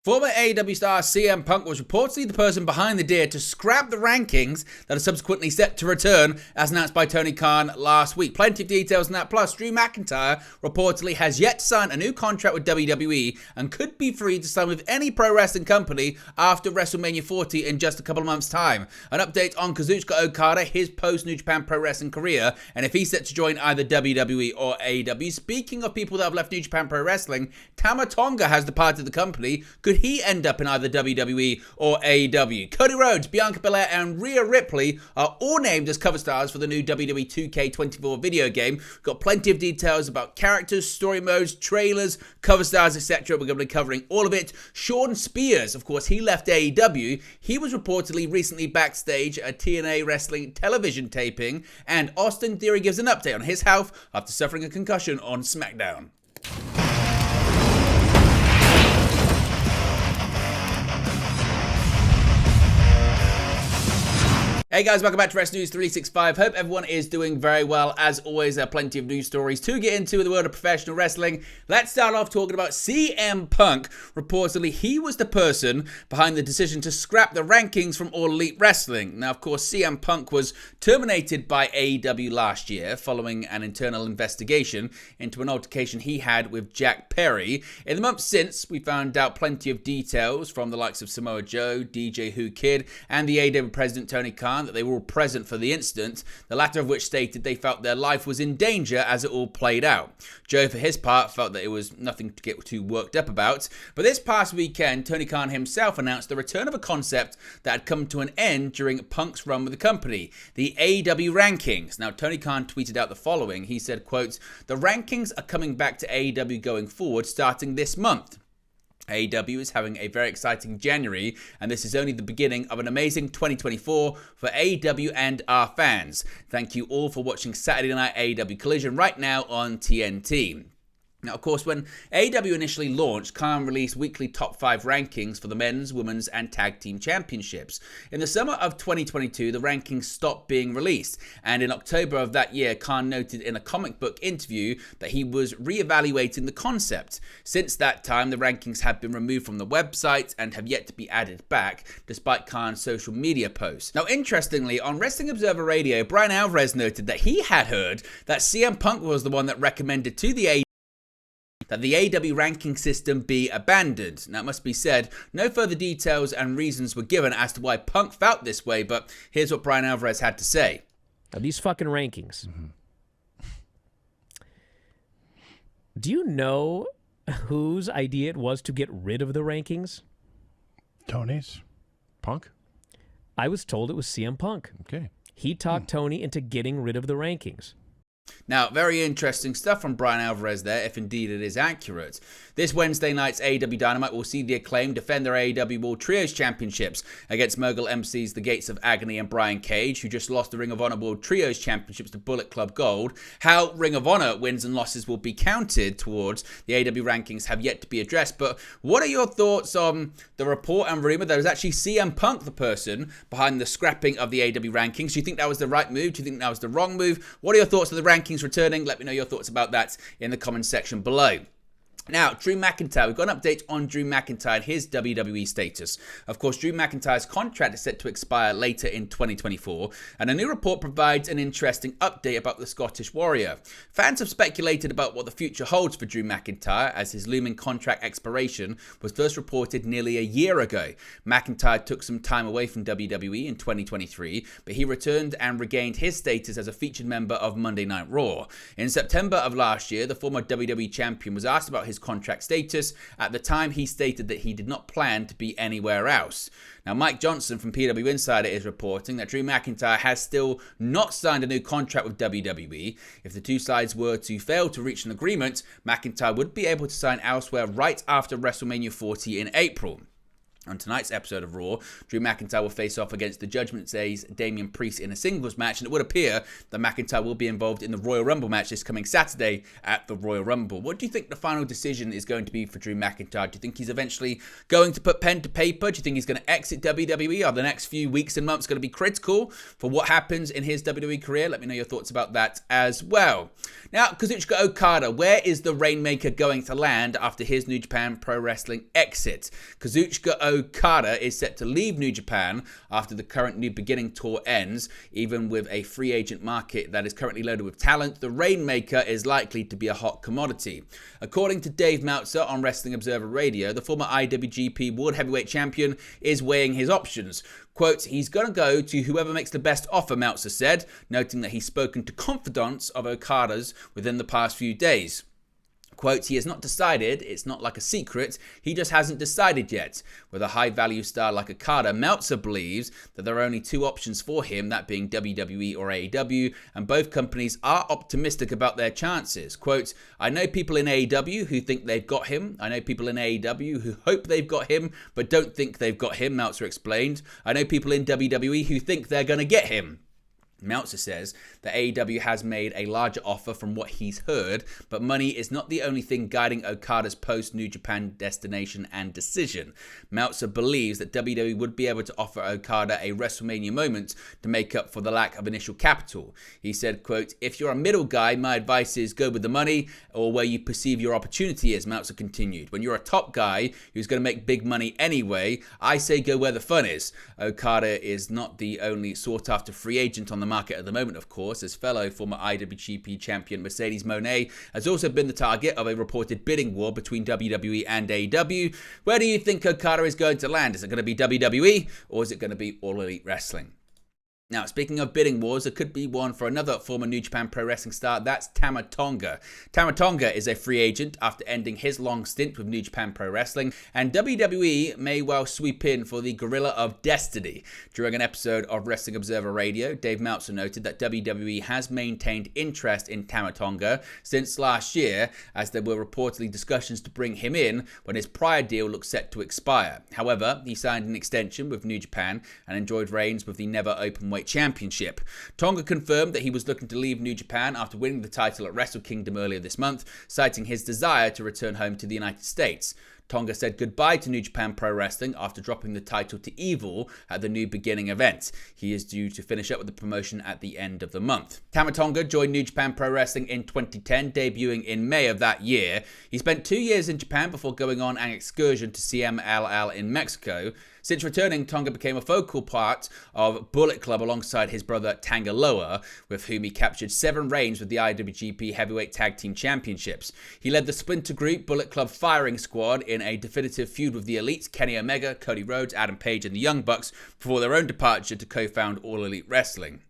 Former AEW star CM Punk was reportedly the person behind the deal to scrap the rankings that are subsequently set to return, as announced by Tony Khan last week. Plenty of details on that. Plus, Drew McIntyre reportedly has yet to sign a new contract with WWE and could be free to sign with any pro wrestling company after WrestleMania 40 in just a couple of months' time. An update on Kazuchika Okada, his post-New Japan Pro Wrestling career, and if he's set to join either WWE or AEW. Speaking of people that have left New Japan Pro Wrestling, Tama Tonga has departed the company. Could he end up in either WWE or AEW? Cody Rhodes, Bianca Belair, and Rhea Ripley are all named as cover stars for the new WWE 2K24 video game. We've got plenty of details about characters, story modes, trailers, cover stars, etc. We're going to be covering all of it. Shawn Spears, of course, he left AEW. He was reportedly recently backstage at a TNA Wrestling television taping, and Austin Theory gives an update on his health after suffering a concussion on SmackDown. Hey guys, welcome back to Wrestling News 365. Hope everyone is doing very well. As always, there are plenty of news stories to get into in the world of professional wrestling. Let's start off talking about CM Punk. Reportedly, he was the person behind the decision to scrap the rankings from All Elite Wrestling. Now, of course, CM Punk was terminated by AEW last year following an internal investigation into an altercation he had with Jack Perry. In the months since, we found out plenty of details from the likes of Samoa Joe, DJ Who Kid, and the AEW president Tony Khan that they were all present for the incident, the latter of which stated they felt their life was in danger as it all played out. Joe, for his part, felt that it was nothing to get too worked up about. But this past weekend, Tony Khan himself announced the return of a concept that had come to an end during Punk's run with the company, the AEW rankings. Now, Tony Khan tweeted out the following. He said, quote, "The rankings are coming back to AEW going forward starting this month. AEW is having a very exciting January, and this is only the beginning of an amazing 2024 for AEW and our fans. Thank you all for watching Saturday Night AEW Collision right now on TNT." Now, of course, when AEW initially launched, Khan released weekly top 5 rankings for the men's, women's, and tag team championships. In the summer of 2022, the rankings stopped being released, and in October of that year, Khan noted in a comic book interview that he was re-evaluating the concept. Since that time, the rankings have been removed from the website and have yet to be added back, despite Khan's social media posts. Now, interestingly, on Wrestling Observer Radio, Brian Alvarez noted that he had heard that CM Punk was the one that recommended to the that the AEW ranking system be abandoned. Now, it must be said, no further details and reasons were given as to why Punk felt this way, but here's what Brian Alvarez had to say. Now, these fucking rankings. Do you know whose idea it was to get rid of the rankings? Tony's? Punk? I was told it was CM Punk. Okay. He talked Tony into getting rid of the rankings. Now, very interesting stuff from Brian Alvarez there, if indeed it is accurate. This Wednesday night's AEW Dynamite will see the Acclaim defend their AEW World Trios Championships against Mogul MC's The Gates of Agony and Brian Cage, who just lost the Ring of Honor World Trios Championships to Bullet Club Gold. How Ring of Honor wins and losses will be counted towards the AEW rankings have yet to be addressed. But what are your thoughts on the report and rumor that it was actually CM Punk the person behind the scrapping of the AEW rankings? Do you think that was the right move? Do you think that was the wrong move? What are your thoughts on the rankings returning? Let me know your thoughts about that in the comment section below. Now, Drew McIntyre. We've got an update on Drew McIntyre and his WWE status. Of course, Drew McIntyre's contract is set to expire later in 2024, and a new report provides an interesting update about the Scottish Warrior. Fans have speculated about what the future holds for Drew McIntyre, as his looming contract expiration was first reported nearly a year ago. McIntyre took some time away from WWE in 2023, but he returned and regained his status as a featured member of Monday Night Raw. In September of last year, the former WWE champion was asked about his contract status. At the time, he stated that he did not plan to be anywhere else. Now, Mike Johnson from PW Insider is reporting that Drew McIntyre has still not signed a new contract with WWE. If the two sides were to fail to reach an agreement, McIntyre would be able to sign elsewhere right after WrestleMania 40 in April. On tonight's episode of Raw, Drew McIntyre will face off against the Judgment Day's Damian Priest in a singles match, and it would appear that McIntyre will be involved in the Royal Rumble match this coming Saturday at the Royal Rumble. What do you think the final decision is going to be for Drew McIntyre? Do you think he's eventually going to put pen to paper? Do you think he's going to exit WWE? Are the next few weeks and months going to be critical for what happens in his WWE career? Let me know your thoughts about that as well. Now, Kazuchika Okada, where is the Rainmaker going to land after his New Japan Pro Wrestling exit? Kazuchika Okada is set to leave New Japan after the current New Beginning tour ends. Even with a free agent market that is currently loaded with talent, the Rainmaker is likely to be a hot commodity. According to Dave Meltzer on Wrestling Observer Radio, the former IWGP World Heavyweight Champion is weighing his options. Quote, he's going to go to whoever makes the best offer, Meltzer said, noting that he's spoken to confidants of Okada's within the past few days. Quote, he has not decided, it's not like a secret, he just hasn't decided yet. With a high-value star like Okada, Meltzer believes that there are only two options for him, that being WWE or AEW, and both companies are optimistic about their chances. Quote, I know people in AEW who think they've got him. I know people in AEW who hope they've got him, but don't think they've got him, Meltzer explained. I know people in WWE who think they're going to get him. Meltzer says that AEW has made a larger offer from what he's heard, but money is not the only thing guiding Okada's post-New Japan destination and decision. Meltzer believes that WWE would be able to offer Okada a WrestleMania moment to make up for the lack of initial capital. He said, quote, if you're a middle guy, my advice is go with the money or where you perceive your opportunity is, Meltzer continued. When you're a top guy who's going to make big money anyway, I say go where the fun is. Okada is not the only sought-after free agent on the market at the moment, of course, as fellow former IWGP champion Mercedes Moné has also been the target of a reported bidding war between WWE and AEW. Where do you think Okada is going to land? Is it going to be WWE or is it going to be All Elite Wrestling? Now, speaking of bidding wars, there could be one for another former New Japan Pro Wrestling star. That's Tama Tonga. Tama Tonga is a free agent after ending his long stint with New Japan Pro Wrestling, and WWE may well sweep in for the Gorilla of Destiny. During an episode of Wrestling Observer Radio, Dave Meltzer noted that WWE has maintained interest in Tama Tonga since last year, as there were reportedly discussions to bring him in when his prior deal looked set to expire. However, he signed an extension with New Japan and enjoyed reigns with the never open Championship. Tonga confirmed that he was looking to leave New Japan after winning the title at Wrestle Kingdom earlier this month, citing his desire to return home to the United States. Tonga said goodbye to New Japan Pro Wrestling after dropping the title to Evil at the New Beginning event. He is due to finish up with the promotion at the end of the month. Tama Tonga joined New Japan Pro Wrestling in 2010, debuting in May of that year. He spent 2 years in Japan before going on an excursion to CMLL in Mexico. Since returning, Tonga became a focal part of Bullet Club alongside his brother Tanga Loa, with whom he captured 7 reigns with the IWGP Heavyweight Tag Team Championships. He led the splinter group Bullet Club Firing Squad in a definitive feud with the Elites, Kenny Omega, Cody Rhodes, Adam Page, and the Young Bucks before their own departure to co-found All Elite Wrestling.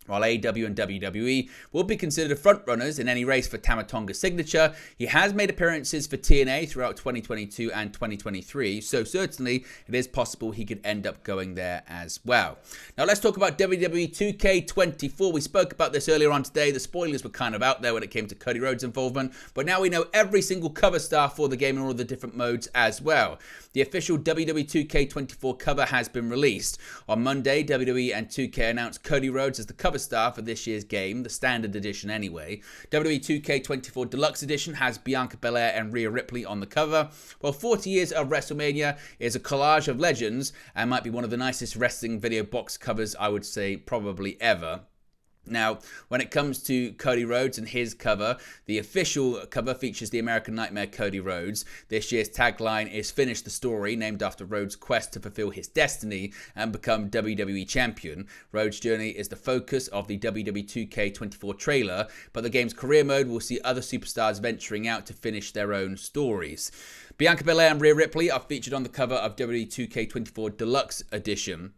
While AEW and WWE will be considered frontrunners in any race for Tama Tonga's signature, he has made appearances for TNA throughout 2022 and 2023, so certainly it is possible he could end up going there as well. Now let's talk about WWE 2K24. We spoke about this earlier on today. The spoilers were kind of out there when it came to Cody Rhodes' involvement, but now we know every single cover star for the game in all of the different modes as well. The official WWE 2K24 cover has been released. On Monday, WWE and 2K announced Cody Rhodes as the cover star for this year's game, the standard edition anyway. WWE 2K24 Deluxe Edition has Bianca Belair and Rhea Ripley on the cover, while 40 Years of WrestleMania is a collage of legends and might be one of the nicest wrestling video box covers I would say probably ever. Now, when it comes to Cody Rhodes and his cover, the official cover features the American Nightmare Cody Rhodes. This year's tagline is Finish the Story, named after Rhodes' quest to fulfill his destiny and become WWE Champion. Rhodes' journey is the focus of the WWE 2K24 trailer, but the game's career mode will see other superstars venturing out to finish their own stories. Bianca Belair and Rhea Ripley are featured on the cover of WWE 2K24 Deluxe Edition.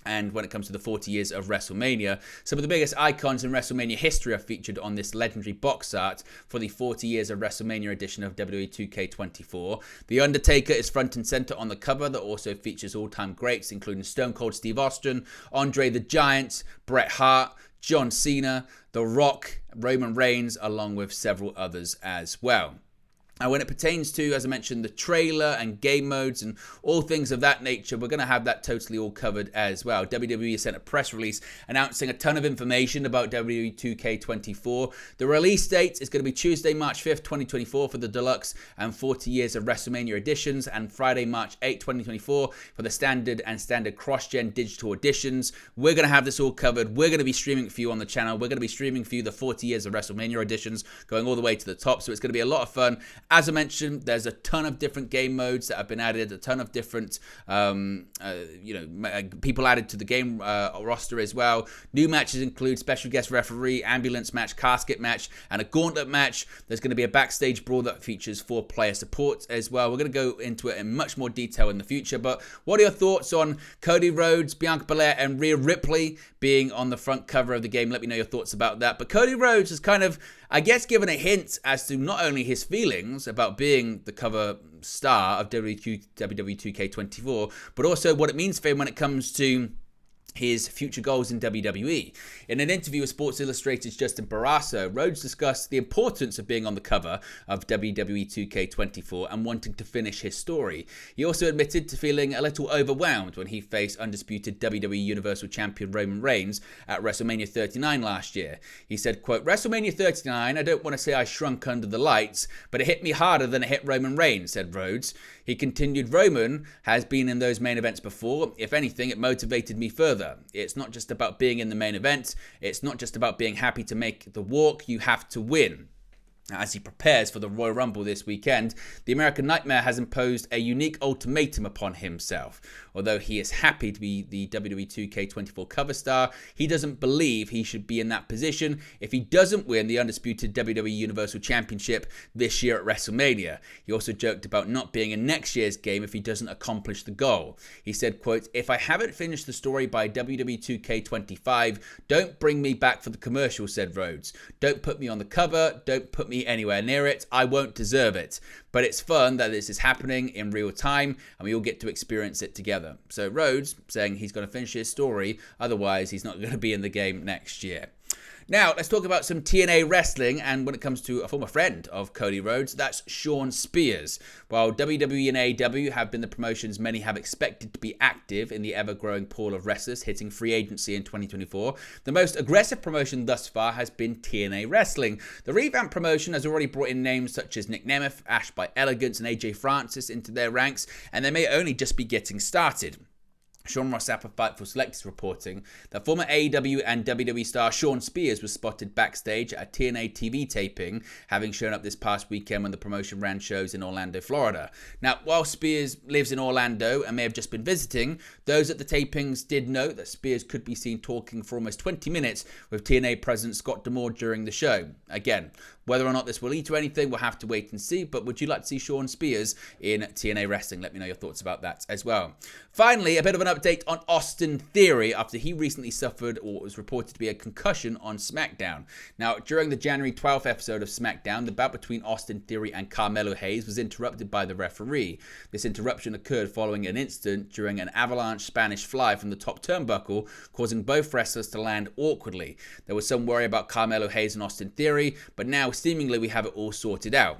And when it comes to the 40 years of WrestleMania, some of the biggest icons in WrestleMania history are featured on this legendary box art for the 40 years of WrestleMania edition of WWE 2K24. The Undertaker is front and center on the cover that also features all-time greats, including Stone Cold Steve Austin, Andre the Giant, Bret Hart, John Cena, The Rock, Roman Reigns, along with several others as well. And when it pertains to, as I mentioned, the trailer and game modes and all things of that nature, we're going to have that totally all covered as well. WWE sent a press release announcing a ton of information about WWE 2K24. The release date is going to be Tuesday, March 5th, 2024 for the Deluxe and 40 Years of WrestleMania editions, and Friday, March 8th, 2024 for the Standard and Standard Cross-Gen Digital editions. We're going to have this all covered. We're going to be streaming for you on the channel. We're going to be streaming for you the 40 Years of WrestleMania editions, going all the way to the top. So it's going to be a lot of fun. As I mentioned, there's a ton of different game modes that have been added, a ton of different, people added to the game roster as well. New matches include special guest referee, ambulance match, casket match, and a gauntlet match. There's going to be a backstage brawl that features 4-player support as well. We're going to go into it in much more detail in the future. But what are your thoughts on Cody Rhodes, Bianca Belair, and Rhea Ripley being on the front cover of the game? Let me know your thoughts about that. But Cody Rhodes has kind of, I guess, given a hint as to not only his feelings about being the cover star of WWE 2K24, but also what it means for him when it comes to his future goals in WWE. In an interview with Sports Illustrated's Justin Barrasso, Rhodes discussed the importance of being on the cover of WWE 2K24 and wanting to finish his story. He also admitted to feeling a little overwhelmed when he faced undisputed WWE Universal Champion Roman Reigns at WrestleMania 39 last year. He said, quote, "WrestleMania 39, I don't want to say I shrunk under the lights, but it hit me harder than it hit Roman Reigns," said Rhodes. He continued, "Roman has been in those main events before. If anything, it motivated me further. It's not just about being in the main event. It's not just about being happy to make the walk. You have to win." As he prepares for the Royal Rumble this weekend, the American Nightmare has imposed a unique ultimatum upon himself. Although he is happy to be the WWE 2K24 cover star, he doesn't believe he should be in that position if he doesn't win the undisputed WWE Universal Championship this year at WrestleMania. He also joked about not being in next year's game if he doesn't accomplish the goal. He said, quote, "If I haven't finished the story by WWE 2K25, don't bring me back for the commercial," said Rhodes. "Don't put me on the cover. Don't put me anywhere near it. I won't deserve it. But it's fun that this is happening in real time and we all get to experience it together." So Rhodes saying he's going to finish his story, otherwise he's not going to be in the game next year. Now, let's talk about some TNA wrestling, and when it comes to a former friend of Cody Rhodes, that's Shawn Spears. While WWE and AEW have been the promotions many have expected to be active in the ever-growing pool of wrestlers hitting free agency in 2024, the most aggressive promotion thus far has been TNA Wrestling. The revamped promotion has already brought in names such as Nick Nemeth, Ash by Elegance, and AJ Francis into their ranks, and they may only just be getting started. Sean Ross Sapp of Fightful Select is reporting that former AEW and WWE star Shawn Spears was spotted backstage at a TNA TV taping, having shown up this past weekend when the promotion ran shows in Orlando, Florida. Now, while Spears lives in Orlando and may have just been visiting, those at the tapings did note that Spears could be seen talking for almost 20 minutes with TNA president Scott D'Amore during the show. Again, whether or not this will lead to anything, we'll have to wait and see, but would you like to see Shawn Spears in TNA Wrestling? Let me know your thoughts about that as well. Finally, a bit of an update on Austin Theory after he recently suffered what was reported to be a concussion on SmackDown. Now, during the January 12th episode of SmackDown, the bout between Austin Theory and Carmelo Hayes was interrupted by the referee. This interruption occurred following an incident during an avalanche Spanish fly from the top turnbuckle, causing both wrestlers to land awkwardly. There was some worry about Carmelo Hayes and Austin Theory, but now seemingly we have it all sorted out.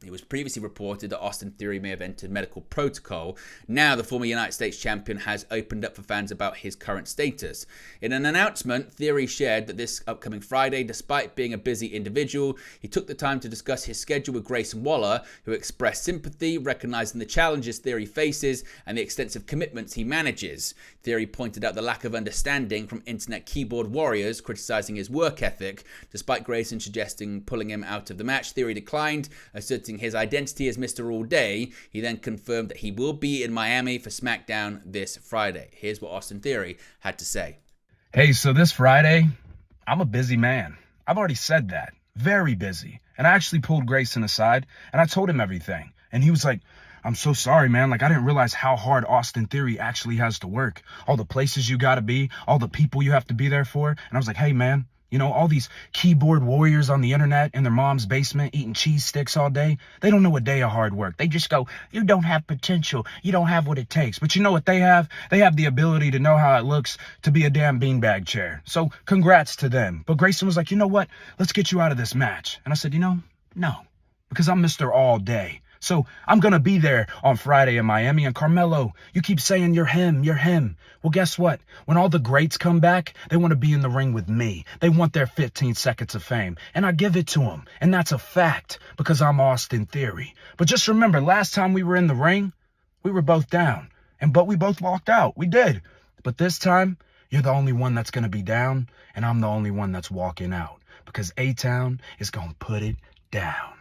It was previously reported that Austin Theory may have entered medical protocol. Now the former United States champion has opened up for fans about his current status. In an announcement, Theory shared that this upcoming Friday, despite being a busy individual, he took the time to discuss his schedule with Grayson Waller, who expressed sympathy, recognizing the challenges Theory faces and the extensive commitments he manages. Theory pointed out the lack of understanding from internet keyboard warriors, criticizing his work ethic. Despite Grayson suggesting pulling him out of the match, Theory declined, asserting his identity as Mr. All Day. He then confirmed that he will be in Miami for SmackDown this Friday. Here's what Austin Theory had to say. Hey, so this Friday, I'm a busy man. I've already said that. Very busy. And I actually pulled Grayson aside and I told him everything. And he was like, "I'm so sorry, man. Like, I didn't realize how hard Austin Theory actually has to work. All the places you got to be, all the people you have to be there for." And I was like, "Hey, man, you know, all these keyboard warriors on the internet in their mom's basement eating cheese sticks all day, they don't know a day of hard work. They just go, you don't have potential. You don't have what it takes." But you know what they have? They have the ability to know how it looks to be a damn beanbag chair. So congrats to them. But Grayson was like, "You know what? Let's get you out of this match." And I said, "No. because I'm Mr. All Day. So I'm going to be there on Friday in Miami. And Carmelo, you keep saying you're him, you're him. Well, guess what? When all the greats come back, they want to be in the ring with me. They want their 15 seconds of fame. And I give it to them. And that's a fact because I'm Austin Theory. But just remember, last time we were in the ring, we were both down. But we both walked out. We did. But this time, you're the only one that's going to be down. And I'm the only one that's walking out. Because A-Town is going to put it down.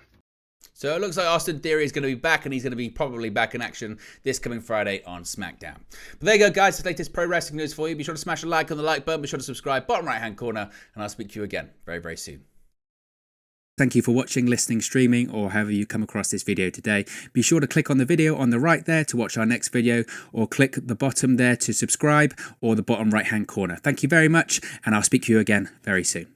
So it looks like Austin Theory is going to be back, and he's going to be probably back in action this coming Friday on SmackDown. But there you go, guys. The latest pro wrestling news for you. Be sure to smash a like on the like button. Be sure to subscribe, bottom right-hand corner, and I'll speak to you again very, very soon. Thank you for watching, listening, streaming, or however you come across this video today. Be sure to click on the video on the right there to watch our next video, or click the bottom there to subscribe, or the bottom right-hand corner. Thank you very much, and I'll speak to you again very soon.